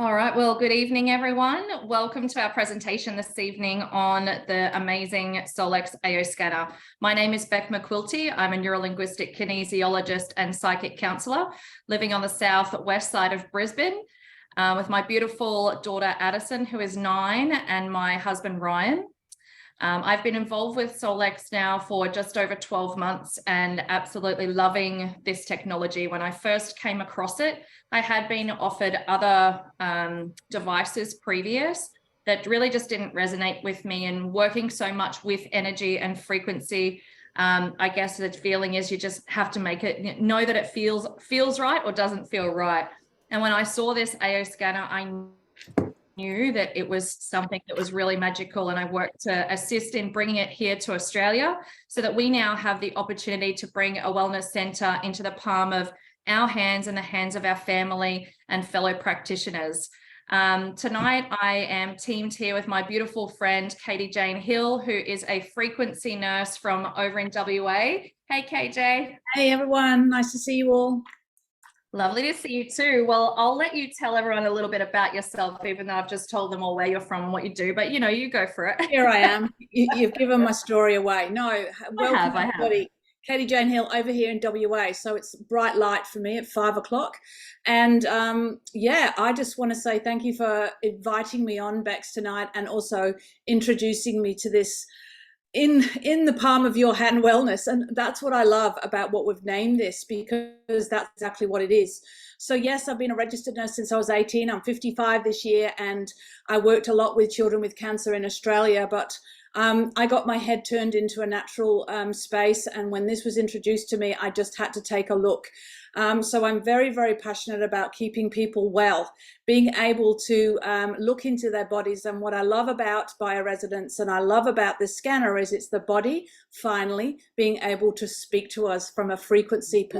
All right, well, good evening, everyone. Welcome to our presentation this evening on the amazing Solex AO scanner. My name is Beck McQuilty. I'm a neurolinguistic kinesiologist and psychic counsellor living on the southwest side of Brisbane with my beautiful daughter Addison, who is 9, and my husband Ryan. I've been involved with Solex now for just over 12 months and absolutely loving this technology. When I first came across it, I had been offered other devices previous that really just didn't resonate with me, and working so much with energy and frequency. I guess the feeling is you just have to make it, know that it feels right or doesn't feel right. And when I saw this AO scanner, I knew that it was something that was really magical, and I worked to assist in bringing it here to Australia so that we now have the opportunity to bring a wellness centre into the palm of our hands and the hands of our family and fellow practitioners. Tonight I am teamed here with my beautiful friend Katie Jane Hill, who is a frequency nurse from over in WA. Hey KJ. Hey everyone, nice to see you all. Lovely to see you too. Well, I'll let you tell everyone a little bit about yourself, even though I've just told them all where you're from and what you do, but you go for it. Here I am. You've given my story away. No, welcome I everybody. have. Katie Jane Hill over here in WA. So it's bright light for me at 5 o'clock. And yeah, I just want to say thank you for inviting me on Bex tonight, and also introducing me to this in the palm of your hand wellness. And that's what I love about what we've named this, because that's exactly what it is. So yes, I've been a registered nurse since I was 18. I'm 55 this year, and I worked a lot with children with cancer in Australia, but I got my head turned into a natural space, and when this was introduced to me, I just had to take a look. So I'm very, very passionate about keeping people well, being able to look into their bodies. And what I love about bioresonance and I love about this scanner is it's the body finally being able to speak to us from a frequency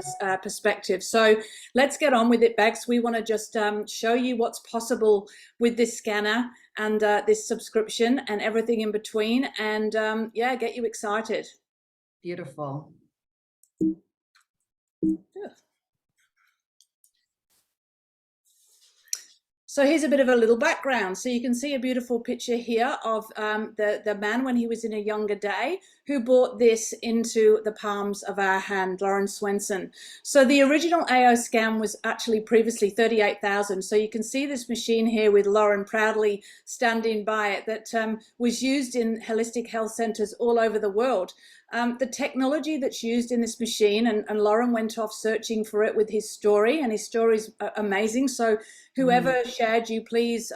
perspective. So let's get on with it, Bex. We want to just show you what's possible with this scanner and this subscription and everything in between, and yeah, get you excited. Beautiful. Yeah. So here's a bit of a little background. So you can see a beautiful picture here of the man when he was in a younger day who brought this into the palms of our hand, Lauren Swenson. So the original AO scan was actually previously 38,000. So you can see this machine here with Lauren proudly standing by it, that was used in holistic health centers all over the world. The technology that's used in this machine, and Lauren went off searching for it with his story, and his story is amazing. So whoever shared you, please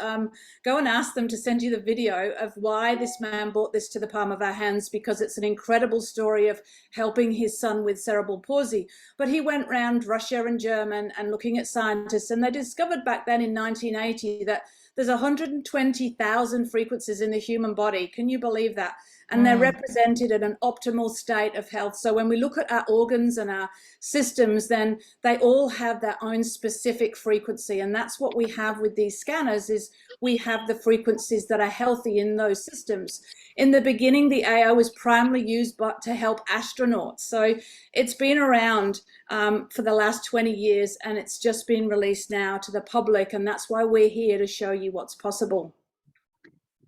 go and ask them to send you the video of why this man brought this to the palm of our hands, because it's an incredible story of helping his son with cerebral palsy. But he went around Russia and Germany and looking at scientists, and they discovered back then in 1980 that there's 120,000 frequencies in the human body. Can you believe that? And they're represented in an optimal state of health. So when we look at our organs and our systems, then they all have their own specific frequency. And that's what we have with these scanners, is we have the frequencies that are healthy in those systems. In the beginning, the AO was primarily used to help astronauts. So it's been around for the last 20 years, and it's just been released now to the public. And that's why we're here to show you what's possible.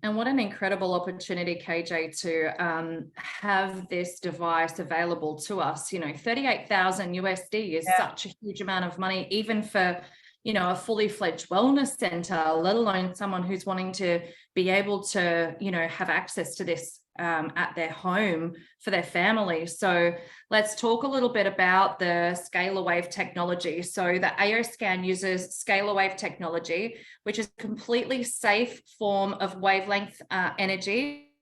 And what an incredible opportunity, KJ, to have this device available to us. 38,000 USD is such a huge amount of money, even for, a fully fledged wellness center, let alone someone who's wanting to be able to, have access to this at their home for their family. So let's talk a little bit about the scalar wave technology. So the AO scan uses scalar wave technology, which is a completely safe form of wavelength energy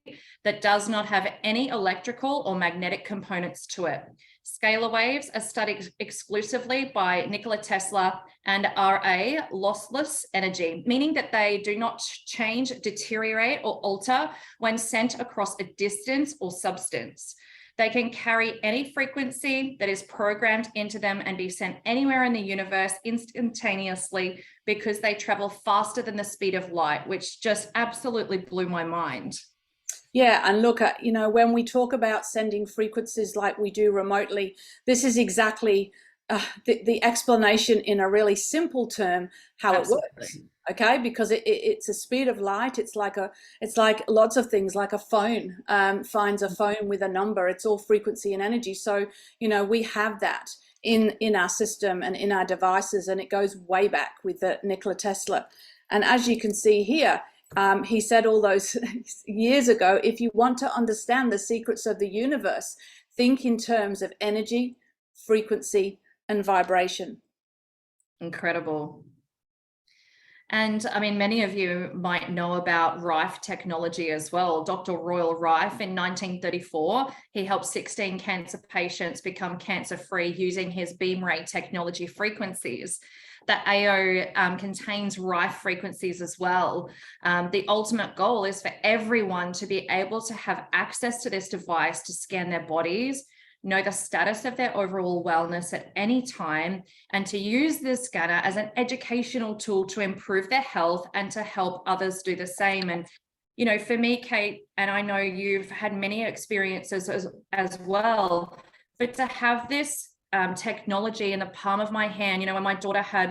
that does not have any electrical or magnetic components to it. Scalar waves are studied exclusively by Nikola Tesla and are a lossless energy, meaning that they do not change, deteriorate, or alter when sent across a distance or substance. They can carry any frequency that is programmed into them and be sent anywhere in the universe instantaneously, because they travel faster than the speed of light, which just absolutely blew my mind. Yeah, and look at, when we talk about sending frequencies like we do remotely, this is exactly the explanation in a really simple term how it works. Absolutely. Okay, because it's a speed of light. It's like lots of things, like a phone finds a phone with a number. It's all frequency and energy. So we have that in our system and in our devices, and it goes way back with Nikola Tesla. And as you can see here, he said all those years ago, if you want to understand the secrets of the universe, think in terms of energy, frequency, and vibration. Incredible. And I mean, many of you might know about Rife technology as well. Dr. Royal Rife in 1934, he helped 16 cancer patients become cancer-free using his beam ray technology frequencies. The AO contains Rife frequencies as well. The ultimate goal is for everyone to be able to have access to this device to scan their bodies, know the status of their overall wellness at any time, and to use this scanner as an educational tool to improve their health and to help others do the same. And, for me, Kate, and I know you've had many experiences as well, but to have this technology in the palm of my hand, when my daughter had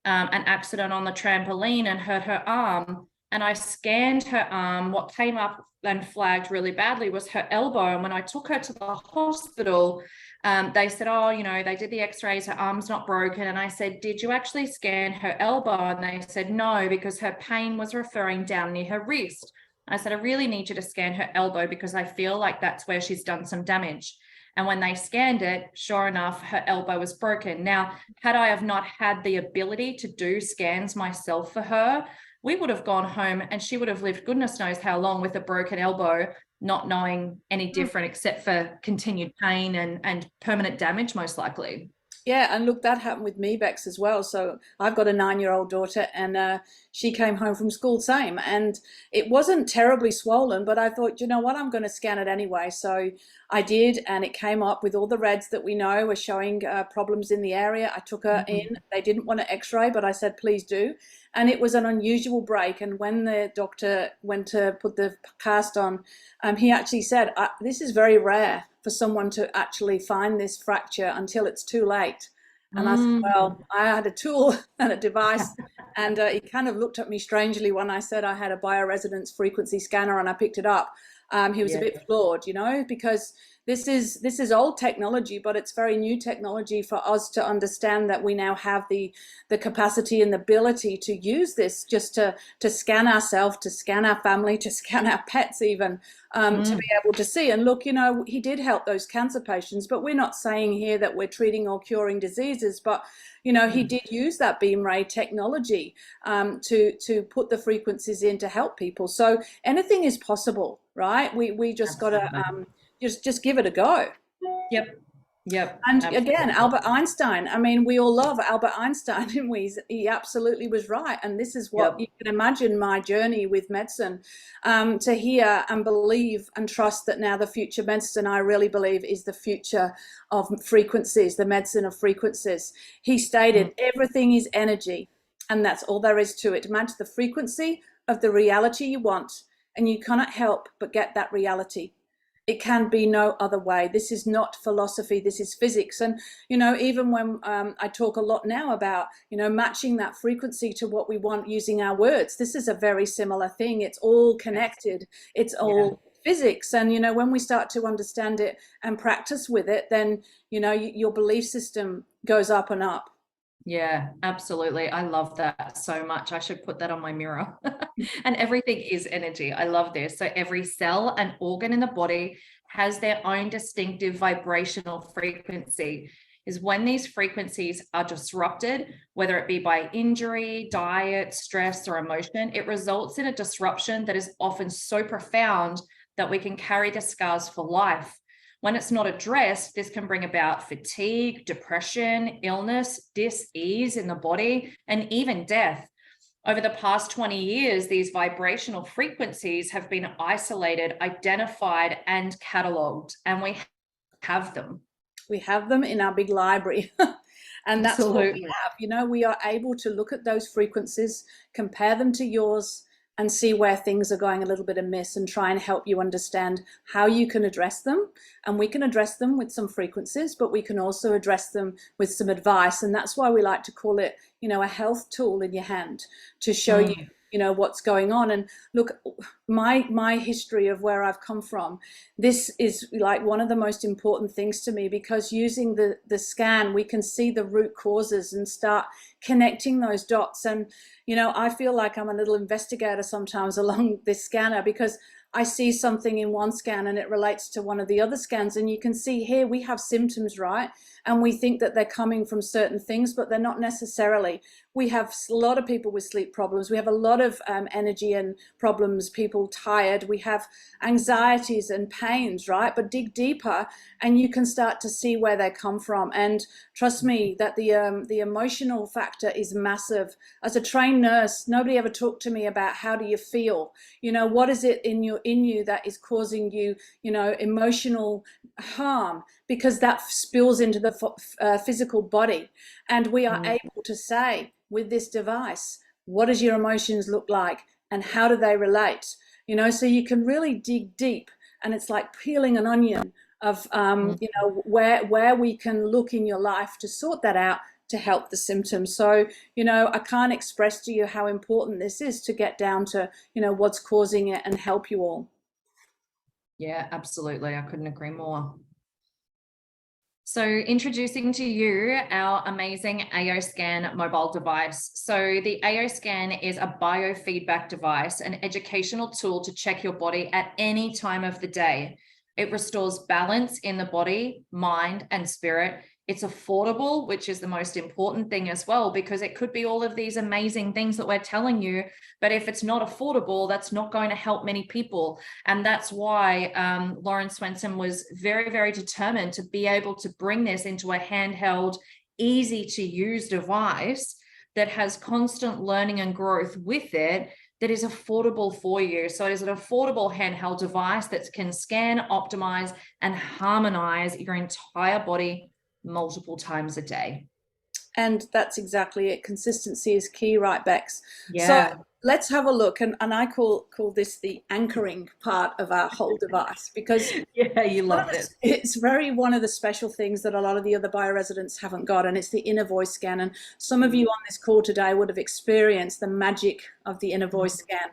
an accident on the trampoline and hurt her arm, and I scanned her arm, what came up and flagged really badly was her elbow. And when I took her to the hospital, they said, they did the x-rays, her arm's not broken. And I said, did you actually scan her elbow? And they said, no, because her pain was referring down near her wrist. I said, I really need you to scan her elbow because I feel like that's where she's done some damage. And when they scanned it, sure enough, her elbow was broken. Now, had I have not had the ability to do scans myself for her, we would have gone home and she would have lived goodness knows how long with a broken elbow, not knowing any different except for continued pain and permanent damage, most likely. Yeah, and look, that happened with me, Bex, as well. So I've got a 9-year-old daughter, and she came home from school, same. And it wasn't terribly swollen, but I thought, you know what, I'm going to scan it anyway. So I did, and it came up with all the reds that we know were showing problems in the area. I took her in. They didn't want an x-ray, but I said, please do. And it was an unusual break. And when the doctor went to put the cast on, he actually said, this is very rare for someone to actually find this fracture until it's too late. And I said, well, I had a tool and a device, and he kind of looked at me strangely when I said I had a bioresonance frequency scanner and I picked it up. He was a bit floored, because this is old technology, but it's very new technology for us to understand that we now have the capacity and the ability to use this just to scan ourselves, to scan our family, to scan our pets even, to be able to see. And look, he did help those cancer patients, but we're not saying here that we're treating or curing diseases, but he did use that beam ray technology to put the frequencies in to help people. So anything is possible, right? We just got to just give it a go. Yep. And again, Albert Einstein, I mean, we all love Albert Einstein, didn't we? He absolutely was right. And this is what you can imagine my journey with medicine, to hear and believe and trust that now the future medicine, I really believe, is the future of frequencies, the medicine of frequencies. He stated everything is energy, and that's all there is to it. Match the frequency of the reality you want, and you cannot help but get that reality. It can be no other way. This is not philosophy, this is physics. And even when I talk a lot now about matching that frequency to what we want using our words, this is a very similar thing. It's all connected, it's all physics. And when we start to understand it and practice with it, then your belief system goes up and up. Yeah, absolutely. I love that so much. I should put that on my mirror. And everything is energy. I love this. So every cell and organ in the body has their own distinctive vibrational frequency. Is when these frequencies are disrupted, whether it be by injury, diet, stress, or emotion, it results in a disruption that is often so profound that we can carry the scars for life. When it's not addressed, this can bring about fatigue, depression, illness, dis-ease in the body, and even death. Over the past 20 years, these vibrational frequencies have been isolated, identified, and catalogued, and we have them. We have them in our big library. And that's Absolutely. what we have. We are able to look at those frequencies, compare them to yours, and see where things are going a little bit amiss and try and help you understand how you can address them. And we can address them with some frequencies, but we can also address them with some advice. And that's why we like to call it, a health tool in your hand to show you, what's going on. And look, my history of where I've come from, this is like one of the most important things to me, because using the scan, we can see the root causes and start connecting those dots. And, I feel like I'm a little investigator sometimes along this scanner, because I see something in one scan and it relates to one of the other scans. And you can see here we have symptoms, right? And we think that they're coming from certain things, but they're not necessarily. We have a lot of people with sleep problems. We have a lot of energy and problems, people tired. We have anxieties and pains, right? But dig deeper and you can start to see where they come from. And trust me that the emotional factor is massive. As a trained nurse, nobody ever talked to me about how do you feel? What is it in you that is causing you, emotional harm? Because that spills into the physical body. And we are able to say with this device, what does your emotions look like and how do they relate? So you can really dig deep, and it's like peeling an onion of, where we can look in your life to sort that out to help the symptoms. So, I can't express to you how important this is to get down to, what's causing it and help you all. Yeah, absolutely. I couldn't agree more. So introducing to you our amazing AO Scan mobile device. So the AO Scan is a biofeedback device, an educational tool to check your body at any time of the day. It restores balance in the body, mind, and spirit. It's affordable, which is the most important thing as well, because it could be all of these amazing things that we're telling you, but if it's not affordable, that's not going to help many people. And that's why Lauren Swenson was very, very determined to be able to bring this into a handheld, easy to use device that has constant learning and growth with it, that is affordable for you. So it is an affordable handheld device that can scan, optimize, and harmonize your entire body multiple times a day. And that's exactly it. Consistency is key, right, Bex? Yeah. So let's have a look. And I call this the anchoring part of our whole device, because yeah, you love it. It's very one of the special things that a lot of the other bioresidents haven't got, and it's the inner voice scan. And some of you on this call today would have experienced the magic of the inner voice scan.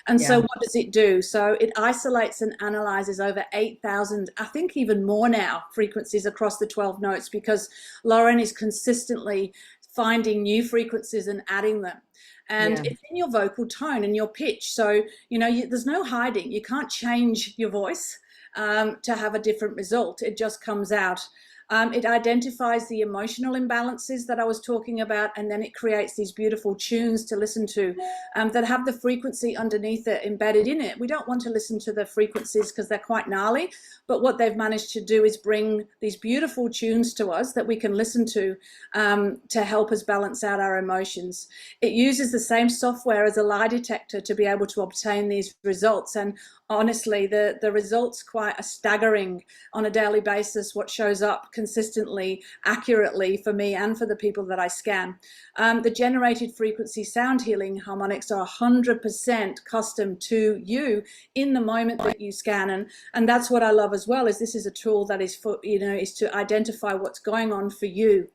And so what does it do? So it isolates and analyzes over 8,000, I think even more now, frequencies across the 12 notes, because Lauren is consistently finding new frequencies and adding them. And it's in your vocal tone and your pitch. So, there's no hiding. You can't change your voice to have a different result. It just comes out. It identifies the emotional imbalances that I was talking about, and then it creates these beautiful tunes to listen to that have the frequency underneath it embedded in it. We don't want to listen to the frequencies because they're quite gnarly, but what they've managed to do is bring these beautiful tunes to us that we can listen to help us balance out our emotions. It uses the same software as a lie detector to be able to obtain these results, and honestly, the results quite staggering on a daily basis, what shows up consistently, accurately for me and for the people that I scan. The generated frequency sound healing harmonics are 100% custom to you in the moment that you scan. And that's what I love as well, is this is a tool that is for, is to identify what's going on for you.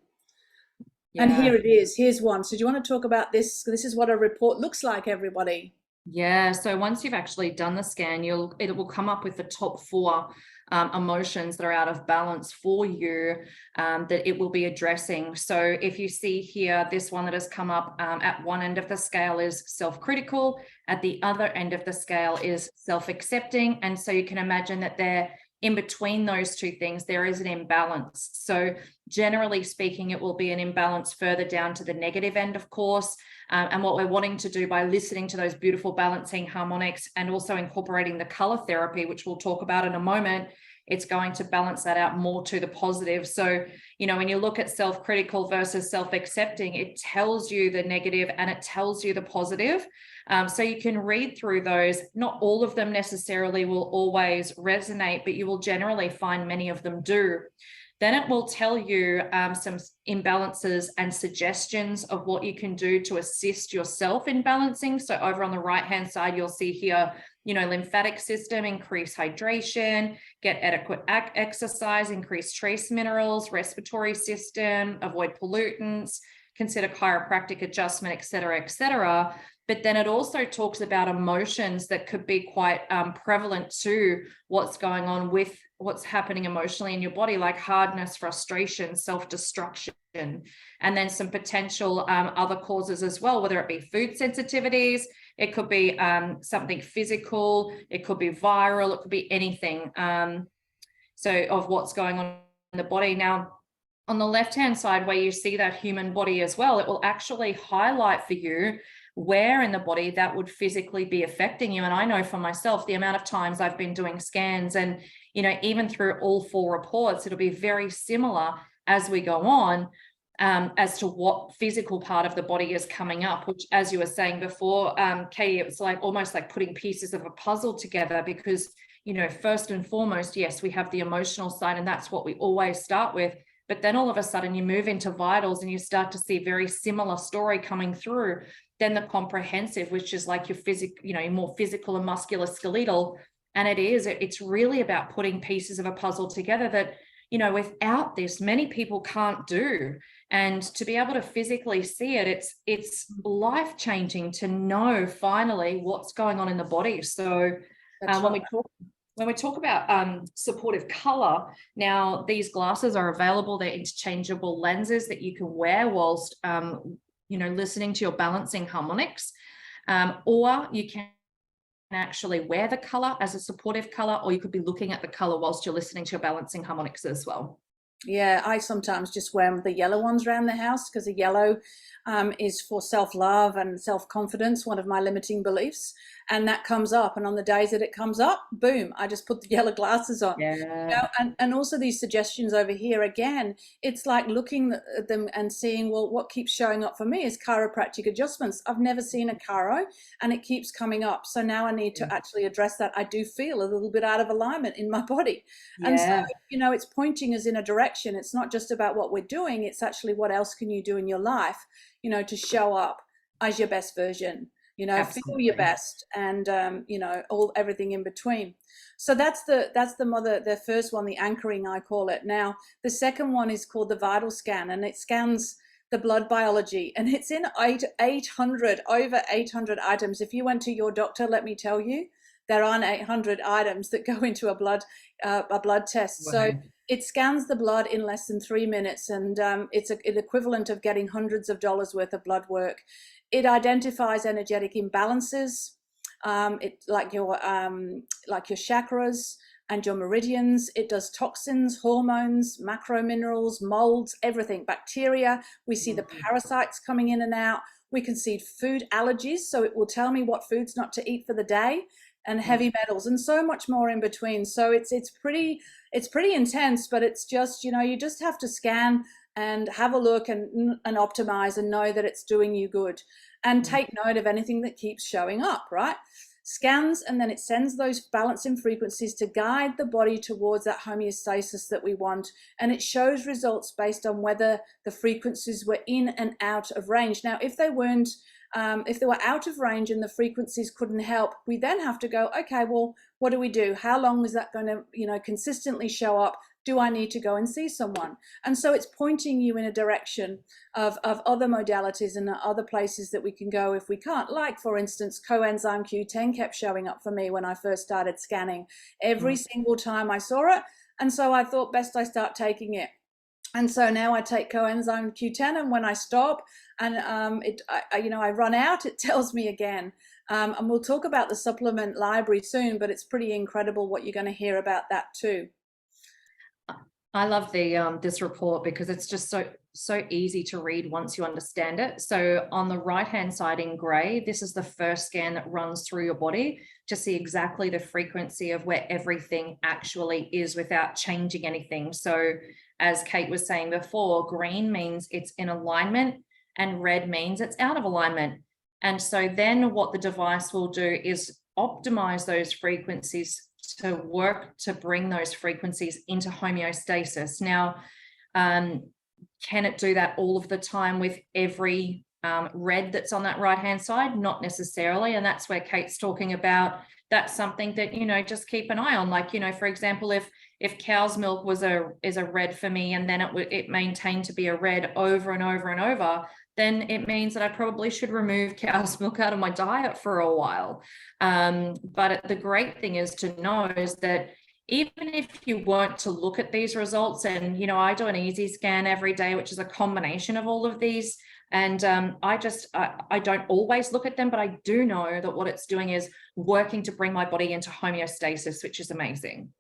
And here it is. Here's one. So do you want to talk about this? This is what a report looks like, everybody. Yeah, so once you've actually done the scan, it will come up with the top 4 emotions that are out of balance for you that it will be addressing. So if you see here, this one that has come up at one end of the scale is self-critical, at the other end of the scale is self-accepting. And so you can imagine that they're in between those two things, there is an imbalance. So generally speaking, it will be an imbalance further down to the negative end, of course. And what we're wanting to do by listening to those beautiful balancing harmonics and also incorporating the color therapy, which we'll talk about in a moment, it's going to balance that out more to the positive. So, when you look at self-critical versus self-accepting, it tells you the negative and it tells you the positive. So you can read through those. Not all of them necessarily will always resonate, but you will generally find many of them do. Then it will tell you some imbalances and suggestions of what you can do to assist yourself in balancing. So over on the right-hand side, you'll see here, lymphatic system, increase hydration, get adequate exercise, increase trace minerals, respiratory system, avoid pollutants, consider chiropractic adjustment, et cetera, et cetera. But then it also talks about emotions that could be quite prevalent to what's going on with what's happening emotionally in your body, like hardness, frustration, self-destruction, and then some potential other causes as well, whether it be food sensitivities, it could be something physical, it could be viral, it could be anything. So of what's going on in the body. Now, on the left-hand side where you see that human body as well, it will actually highlight for you where in the body that would physically be affecting you. And I know for myself, the amount of times I've been doing scans and, even through all 4 reports, it'll be very similar as we go on as to what physical part of the body is coming up, which, as you were saying before, Katie, it's like almost like putting pieces of a puzzle together because, first and foremost, yes, we have the emotional side, and that's what we always start with. But then all of a sudden you move into vitals and you start to see very similar story coming through. Then the comprehensive, which is like your more physical and musculoskeletal. And it's really about putting pieces of a puzzle together that, without this, many people can't do. And to be able to physically see it, it's life-changing to know finally what's going on in the body. So when we talk about supportive color, now these glasses are available. They're interchangeable lenses that you can wear whilst, listening to your balancing harmonics, or you can actually wear the color as a supportive color, or you could be looking at the color whilst you're listening to your balancing harmonics as well. Yeah, I sometimes just wear the yellow ones around the house because the yellow is for self-love and self-confidence, one of my limiting beliefs. And that comes up. And on the days that it comes up, boom, I just put the yellow glasses on. Yeah. And also these suggestions over here, again, it's like looking at them and seeing, well, what keeps showing up for me is chiropractic adjustments. I've never seen a chiro and it keeps coming up. So now I need to actually address that. I do feel a little bit out of alignment in my body. Yeah. And so, it's pointing us in a direction. It's not just about what we're doing. It's actually what else can you do in your life, to show up as your best version. Absolutely. Feel your best, and everything in between. So that's the first one, the anchoring, I call it. Now the second one is called the vital scan, and it scans the blood biology, and it's in over 800 items. If you went to your doctor, let me tell you, there aren't 800 items that go into a blood test. Wow. So it scans the blood in less than 3 minutes, and it's an equivalent of getting hundreds of dollars worth of blood work. It identifies energetic imbalances, like your chakras and your meridians. It does toxins, hormones, macro minerals, molds, everything, bacteria. We see the parasites coming in and out. We can see food allergies, so it will tell me what foods not to eat for the day, and heavy metals, and so much more in between. So it's pretty intense, but it's just, you just have to scan and have a look and optimize and know that it's doing you good, and take note of anything that keeps showing up, right? Scans, and then it sends those balancing frequencies to guide the body towards that homeostasis that we want. And it shows results based on whether the frequencies were in and out of range. Now, if they weren't, if they were out of range and the frequencies couldn't help, we then have to go, okay, well, what do we do? How long is that going to, consistently show up? Do I need to go and see someone? And so it's pointing you in a direction of other modalities and other places that we can go if we can't. Like, for instance, coenzyme Q10 kept showing up for me when I first started scanning every single time I saw it. And so I thought best I start taking it. And so now I take coenzyme Q10, and when I stop and I run out, it tells me again. And we'll talk about the supplement library soon, but it's pretty incredible what you're going to hear about that too. I love the this report because it's just so easy to read once you understand it. So on the right-hand side in gray, this is the first scan that runs through your body to see exactly the frequency of where everything actually is without changing anything. So as Kate was saying before, green means it's in alignment and red means it's out of alignment. And so then what the device will do is optimize those frequencies to work to bring those frequencies into homeostasis. Now, can it do that all of the time with every red that's on that right-hand side? Not necessarily. And that's where Kate's talking about, that's something that, you know, just keep an eye on. Like, you know, for example, if cow's milk is a red for me, and then it maintained to be a red over and over and over, then it means that I probably should remove cow's milk out of my diet for a while. But the great thing is to know is that even if you weren't to look at these results, and, you know, I do an easy scan every day, which is a combination of all of these. And I don't always look at them, but I do know that what it's doing is working to bring my body into homeostasis, which is amazing.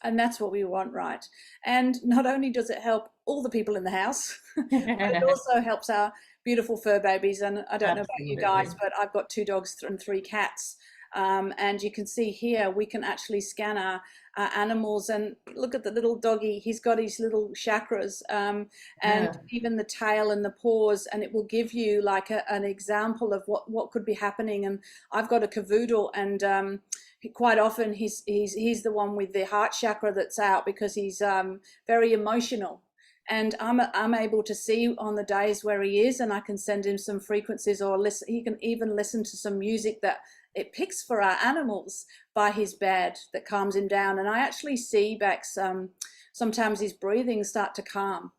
And that's what we want, right? And not only does it help all the people in the house, but it also helps our beautiful fur babies. And I don't know about you guys, but I've got 2 dogs and 3 cats. And you can see here, we can actually scan our animals, and look at the little doggy. He's got his little chakras, and even the tail and the paws, and it will give you like an example of what could be happening. And I've got a cavoodle, and quite often he's the one with the heart chakra that's out, because he's very emotional. And I'm able to see on the days where he is, and I can send him some frequencies, or listen. He can even listen to some music that it picks for our animals by his bed, that calms him down. And I actually see Bex, sometimes his breathing start to calm.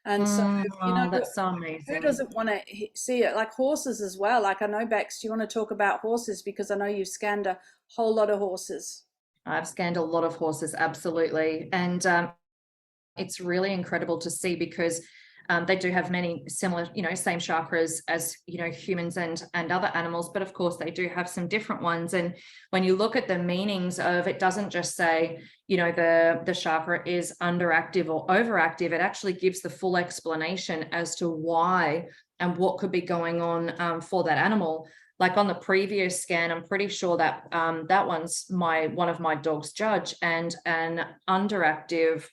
And so, you know, that's so amazing. Who doesn't want to see it? Like horses as well. Like, I know, Bex, do you want to talk about horses? Because I know you've scanned a whole lot of horses. I've scanned a lot of horses, absolutely. And it's really incredible to see, because they do have many similar, you know, same chakras as, you know, humans and other animals, but of course they do have some different ones. And when you look at the meanings of, it doesn't just say, you know, the chakra is underactive or overactive. It actually gives the full explanation as to why and what could be going on for that animal. Like on the previous scan, I'm pretty sure that that one's one of my dog's Judge, and an underactive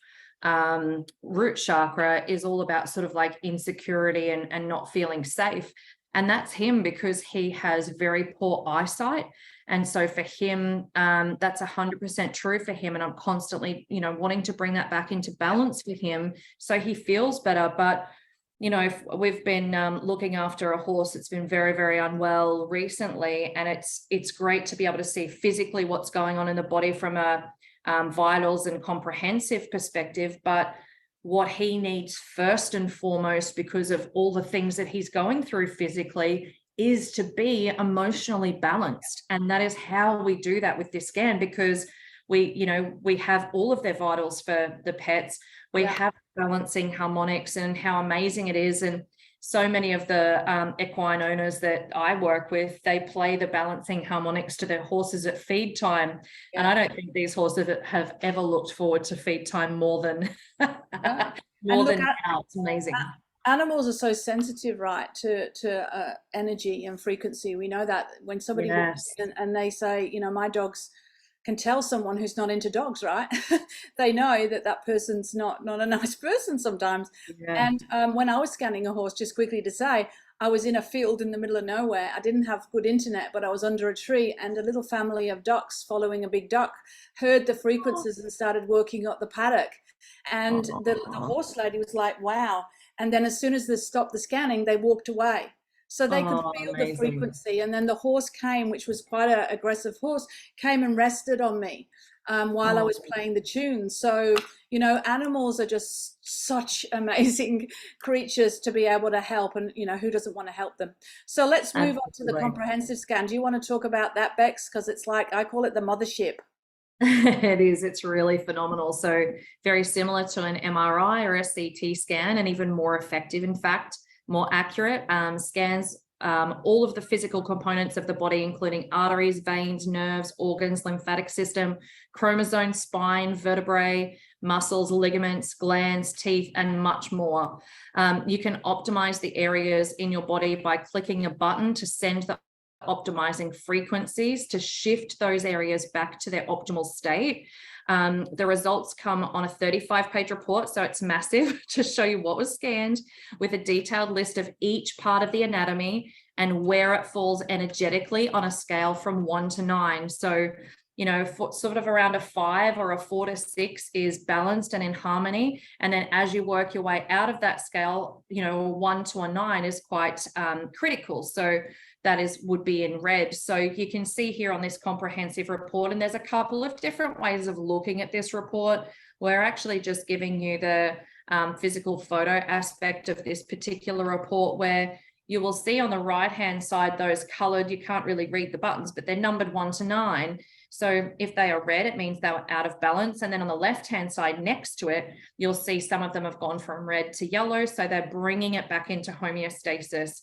root chakra is all about sort of like insecurity and not feeling safe. And that's him, because he has very poor eyesight. And so for him, that's 100% true for him. And I'm constantly, you know, wanting to bring that back into balance for him so he feels better. But, you know, if we've been looking after a horse that's been very, very unwell recently, and it's great to be able to see physically what's going on in the body from a vitals and comprehensive perspective, but what he needs first and foremost, because of all the things that he's going through physically, is to be emotionally balanced. And that is how we do that with this scan, because we have all of their vitals for the pets. We have balancing harmonics, and how amazing it is. And so many of the equine owners that I work with, they play the balancing harmonics to their horses at feed time. And I don't think these horses have ever looked forward to feed time more than now. It's amazing. Animals are so sensitive, right, to energy and frequency. We know that when somebody walks in and they say, you know, my dogs can tell someone who's not into dogs, right? They know that person's not a nice person sometimes. And when I was scanning a horse, just quickly to say, I was in a field in the middle of nowhere. I didn't have good internet, but I was under a tree, and a little family of ducks following a big duck heard the frequencies and started working up the paddock. And the horse lady was like, wow. And then as soon as they stopped the scanning, they walked away. So they could feel the frequency. And then the horse came, which was quite an aggressive horse, came and rested on me while I was playing the tune. So, you know, animals are just such amazing creatures to be able to help. And, you know, who doesn't want to help them? So let's move on to the comprehensive scan. Do you want to talk about that, Bex? Because it's like, I call it the mothership. It is. It's really phenomenal. So very similar to an MRI or a CT scan, and even more effective, in fact, more accurate. Scans all of the physical components of the body, including arteries, veins, nerves, organs, lymphatic system, chromosome, spine, vertebrae, muscles, ligaments, glands, teeth, and much more. You can optimize the areas in your body by clicking a button to send the optimizing frequencies to shift those areas back to their optimal state. The results come on a 35-page report, so it's massive, to show you what was scanned, with a detailed list of each part of the anatomy and where it falls energetically on a scale from 1 to 9. So sort of around a 5 or a 4 to 6 is balanced and in harmony. And then as you work your way out of that scale, 1 to a 9 is quite critical. So that would be in red. So you can see here on this comprehensive report, and there's a couple of different ways of looking at this report. We're actually just giving you the physical photo aspect of this particular report, where you will see on the right-hand side those colored, you can't really read the buttons, but they're numbered 1 to 9. So if they are red, it means they were out of balance. And then on the left-hand side next to it, you'll see some of them have gone from red to yellow. So they're bringing it back into homeostasis,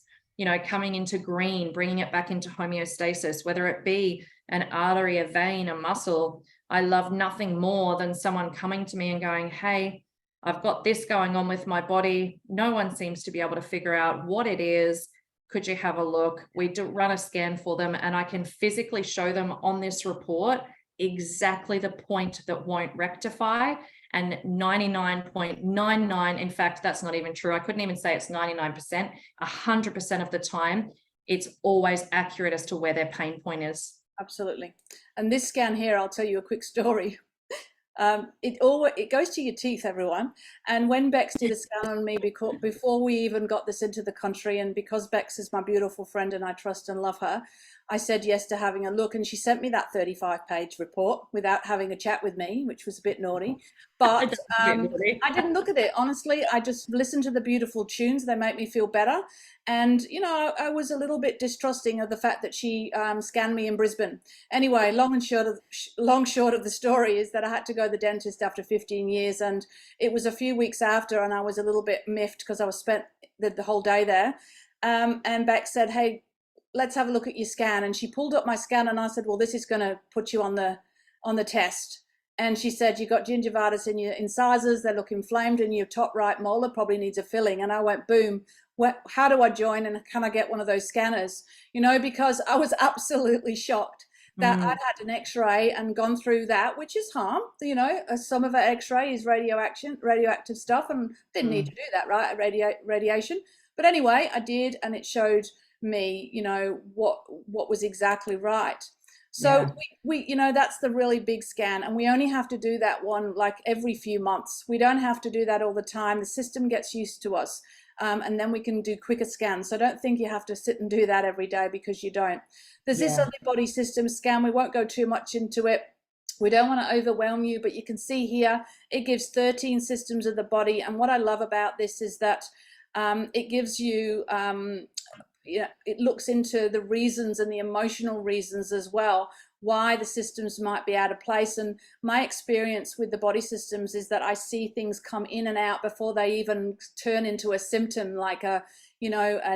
coming into green, bringing it back into homeostasis, whether it be an artery, a vein, a muscle. I love nothing more than someone coming to me and going, hey, I've got this going on with my body. No one seems to be able to figure out what it is. Could you have a look? We do run a scan for them, and I can physically show them on this report exactly the point that won't rectify. And 99.99, in fact, that's not even true. I couldn't even say it's 99%. 100% of the time, it's always accurate as to where their pain point is. Absolutely. And this scan here, I'll tell you a quick story. It goes to your teeth, everyone. And when Bex did a scan on me before we even got this into the country, and because Bex is my beautiful friend and I trust and love her, I said yes to having a look, and she sent me that 35-page report without having a chat with me, which was a bit naughty. But I didn't look at it, honestly. I just listened to the beautiful tunes. They make me feel better. And, I was a little bit distrusting of the fact that she scanned me in Brisbane. Anyway, long short of the story is that I had to go to the dentist after 15 years. And it was a few weeks after, and I was a little bit miffed because I was spent the whole day there. And Bex said, hey, let's have a look at your scan. And she pulled up my scan, and I said, well, this is going to put you on the test. And she said, you got gingivitis in your incisors, they look inflamed, and your top right molar probably needs a filling. And I went, boom, how do I join, and can I get one of those scanners? Because I was absolutely shocked that I'd had an x-ray and gone through that, which is harm. Some of our x-ray is radioactive stuff, and didn't need to do that, right? Radiation. But anyway, I did, and it showed me, what was exactly right. So we that's the really big scan, and we only have to do that one like every few months. We don't have to do that all the time. The system gets used to us, and then we can do quicker scans. So don't think you have to sit and do that every day, because you don't. There's this other body system scan. We won't go too much into it. We don't want to overwhelm you, but you can see here it gives 13 systems of the body. And what I love about this is that it gives you it looks into the reasons and the emotional reasons as well, why the systems might be out of place. And my experience with the body systems is that I see things come in and out before they even turn into a symptom, like an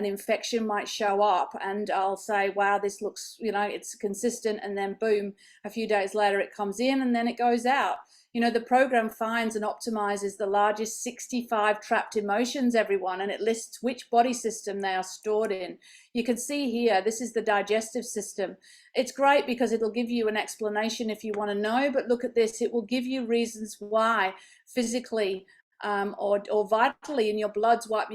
infection might show up, and I'll say, wow, this looks, it's consistent. And then boom, a few days later it comes in, and then it goes out. The program finds and optimizes the largest 65 trapped emotions, everyone, and it lists which body system they are stored in. You can see here, this is the digestive system. It's great because it'll give you an explanation if you want to know, but look at this. It will give you reasons why physically or vitally in your bloods what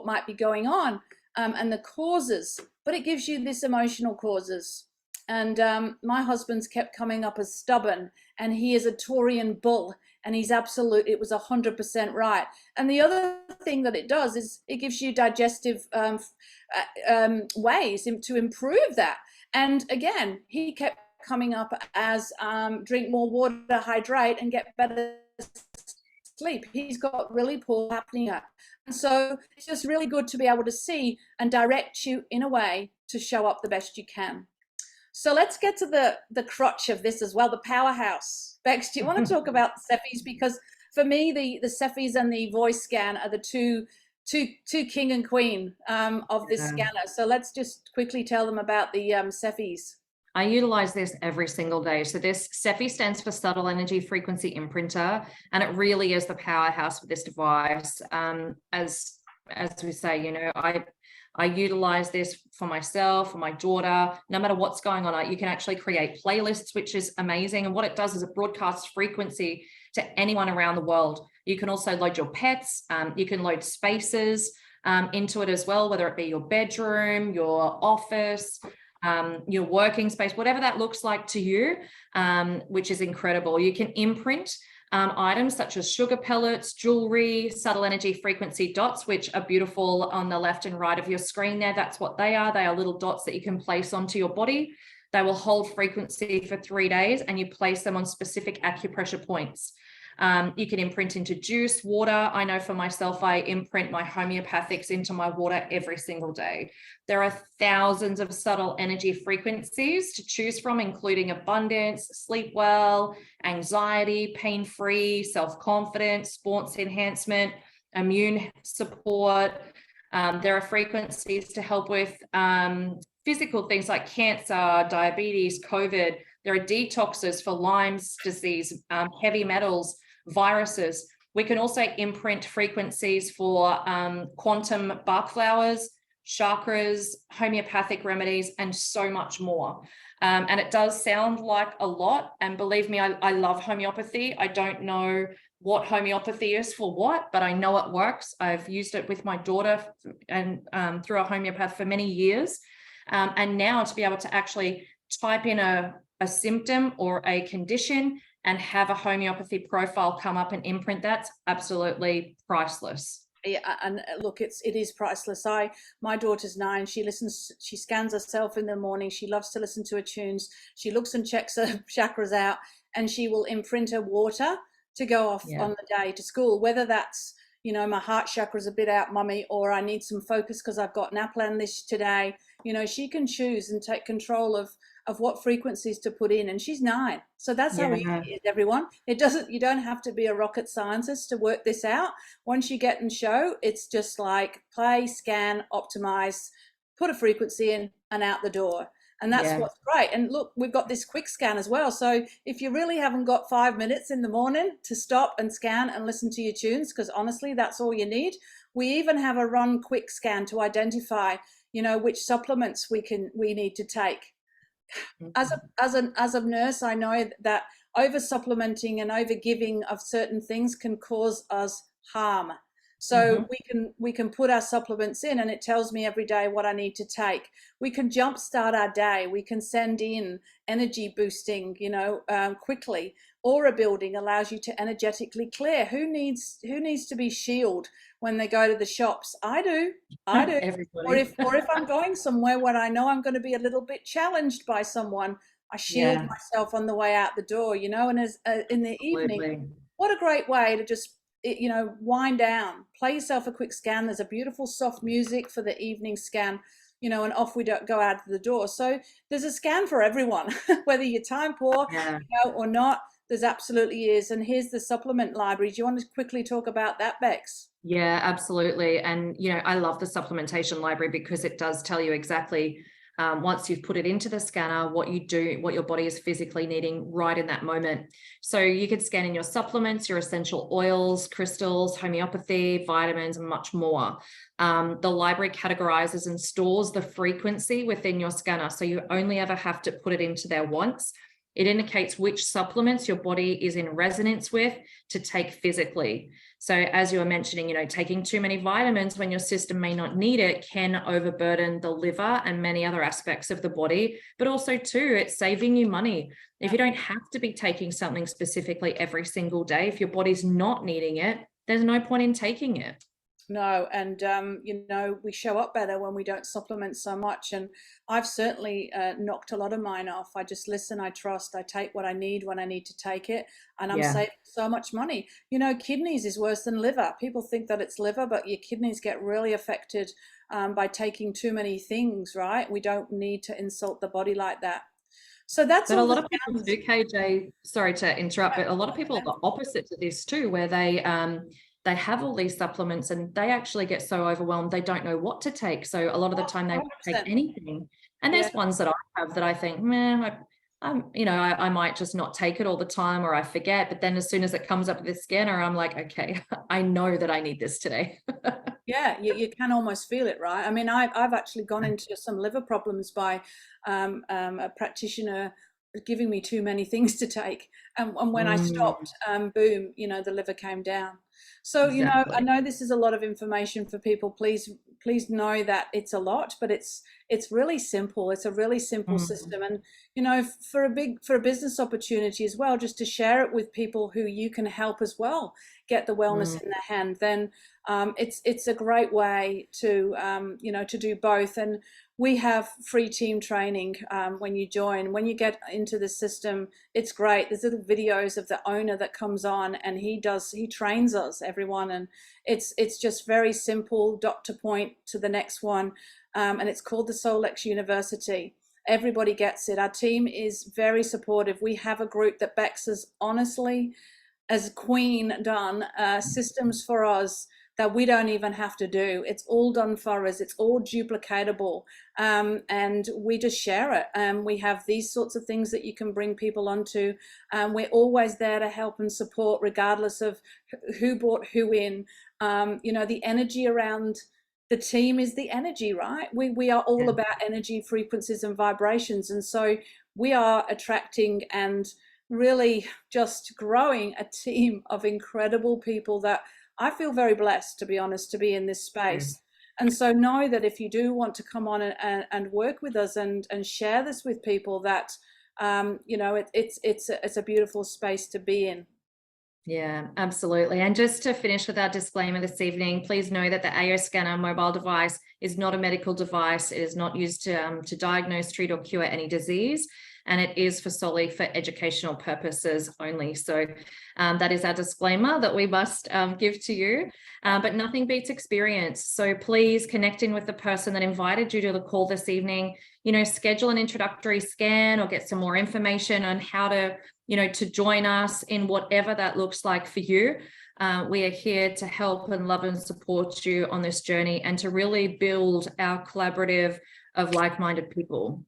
might be going on, and the causes, but it gives you this emotional causes. And my husband's kept coming up as stubborn, and he is a Taurian bull, and he's absolute. It was 100% right. And the other thing that it does is it gives you digestive ways to improve that. And again, he kept coming up as drink more water, hydrate, and get better sleep. He's got really poor apnea. And so it's just really good to be able to see and direct you in a way to show up the best you can. So let's get to the crutch of this as well, the powerhouse. Bex, do you want to talk about the Cephis? Because for me, the Cephis and the voice scan are the two king and queen of this scanner. So let's just quickly tell them about the Cephis. I utilize this every single day. So this Cephi stands for Subtle Energy Frequency Imprinter, and it really is the powerhouse with this device. As we say, I utilize this for myself, for my daughter, no matter what's going on. You can actually create playlists, which is amazing. And what it does is it broadcasts frequency to anyone around the world. You can also load your pets. You can load spaces into it as well, whether it be your bedroom, your office. your working space, whatever that looks like to you, which is incredible. You can imprint items such as sugar pellets, jewelry, subtle energy frequency dots, which are beautiful on the left and right of your screen there. That's what they are. They are little dots that you can place onto your body. They will hold frequency for 3 days, and you place them on specific acupressure points. You can imprint into juice, water. I know for myself, I imprint my homeopathics into my water every single day. There are thousands of subtle energy frequencies to choose from, including abundance, sleep well, anxiety, pain-free, self-confidence, sports enhancement, immune support. There are frequencies to help with physical things like cancer, diabetes, COVID. There are detoxes for Lyme's disease, heavy metals, viruses. We can also imprint frequencies for quantum bark flowers, chakras, homeopathic remedies, and so much more. And it does sound like a lot. And believe me, I love homeopathy. I don't know what homeopathy is for what, but I know it works. I've used it with my daughter and through a homeopath for many years. And now to be able to actually type in a symptom or a condition and have a homeopathy profile come up and imprint, that's absolutely priceless. Yeah, and look, it is priceless. My daughter's 9. She scans herself in the morning. She loves to listen to her tunes. She looks and checks her chakras out, and she will imprint her water to go off on the day to school, whether that's, my heart chakra's a bit out, mummy, or I need some focus because I've got NAPLAN this today. She can choose and take control of what frequencies to put in, and she's 9. So that's how easy it is, everyone. You don't have to be a rocket scientist to work this out. Once you get in show, it's just like play, scan, optimize, put a frequency in and out the door. And that's what's great. And look, we've got this quick scan as well. So if you really haven't got 5 minutes in the morning to stop and scan and listen to your tunes, because honestly, that's all you need. We even have a run quick scan to identify, which supplements we need to take. As a nurse, I know that over supplementing and over giving of certain things can cause us harm. So we can put our supplements in, and it tells me every day what I need to take. We can jumpstart our day. We can send in energy boosting, quickly. Aura building allows you to energetically clear. Who needs to be shielded when they go to the shops? I do. Everybody. Or if I'm going somewhere where I know I'm going to be a little bit challenged by someone, I shield myself on the way out the door. And as in the evening, what a great way to just wind down, play yourself a quick scan. There's a beautiful soft music for the evening scan, and off we don't go out the door. So there's a scan for everyone, whether you're time poor or not. There's absolutely is. And here's the supplement library. Do you want to quickly talk about that, Bex? Yeah, absolutely. And, I love the supplementation library because it does tell you exactly once you've put it into the scanner, what your body is physically needing right in that moment. So you could scan in your supplements, your essential oils, crystals, homeopathy, vitamins, and much more. The library categorizes and stores the frequency within your scanner. So you only ever have to put it into there once. It indicates which supplements your body is in resonance with to take physically. So as you were mentioning, taking too many vitamins when your system may not need it can overburden the liver and many other aspects of the body, but also too, it's saving you money. If you don't have to be taking something specifically every single day, if your body's not needing it, there's no point in taking it. No, and we show up better when we don't supplement so much. And I've certainly knocked a lot of mine off. I just listen, I trust, I take what I need when I need to take it, and I'm saving so much money. Kidneys is worse than liver. People think that it's liver, but your kidneys get really affected by taking too many things, right? We don't need to insult the body like that. So that's but a lot of people do, KJ, sorry to interrupt, but a lot of people are the opposite to this too, where they have all these supplements and they actually get so overwhelmed they don't know what to take. So a lot of the time they won't take anything. And there's ones that I have that I think, I might just not take it all the time, or I forget. But then as soon as it comes up with the scanner, I'm like, okay, I know that I need this today. Yeah, you can almost feel it, right? I mean, I've actually gone into some liver problems by a practitioner giving me too many things to take, and when I stopped, boom, the liver came down. So exactly. I know this is a lot of information for people. Please please know that it's a lot, but it's really simple. It's a really simple system. And, you know, for a business opportunity as well, just to share it with people who you can help as well get the wellness in their hand, then it's a great way to, you know, to do both. And we have free team training when you join. When you get into the system, it's great. There's little videos of the owner that comes on, and he trains us, everyone, and it's just very simple, dot to point to the next one, and it's called the Solex University. Everybody gets it. Our team is very supportive. We have a group that Bex has honestly, as Queen, done systems for us that we don't even have to do. It's all done for us. It's all duplicatable, and we just share it. We have these sorts of things that you can bring people onto. We're always there to help and support, regardless of who brought who in. You know, the energy around the team is the energy, right? We are all about energy, frequencies, and vibrations, and so we are attracting and really just growing a team of incredible people that I feel very blessed, to be honest, to be in this space. And so know that if you do want to come on and work with us and share this with people, that you know, it's a beautiful space to be in. Yeah, absolutely. And just to finish with our disclaimer this evening, please know that the AO scanner mobile device is not a medical device. It is not used to diagnose, treat, or cure any disease. And it is solely for educational purposes only. So that is our disclaimer that we must give to you. But nothing beats experience. So please connect in with the person that invited you to the call this evening. You know, schedule an introductory scan or get some more information on how to, you know, to join us in whatever that looks like for you. We are here to help and love and support you on this journey and to really build our collaborative of like-minded people.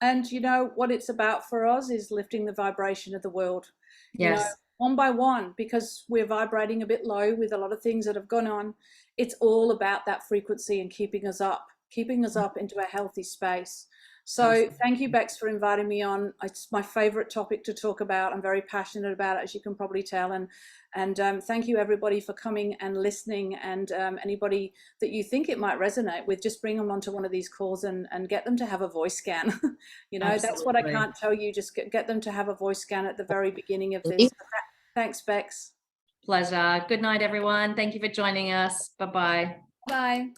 And you know what it's about for us is lifting the vibration of the world. Yes. You know, one by one, because we're vibrating a bit low with a lot of things that have gone on. It's all about that frequency and keeping us up into a healthy space. So thank you, Bex, for inviting me on. It's my favorite topic to talk about. I'm very passionate about it, as you can probably tell. And thank you, everybody, for coming and listening. And anybody that you think it might resonate with, just bring them onto one of these calls and get them to have a voice scan. You know, Absolutely. That's what I can't tell you. Just get them to have a voice scan at the very beginning of this. Thanks, Bex. Pleasure. Good night, everyone. Thank you for joining us. Bye-bye. Bye.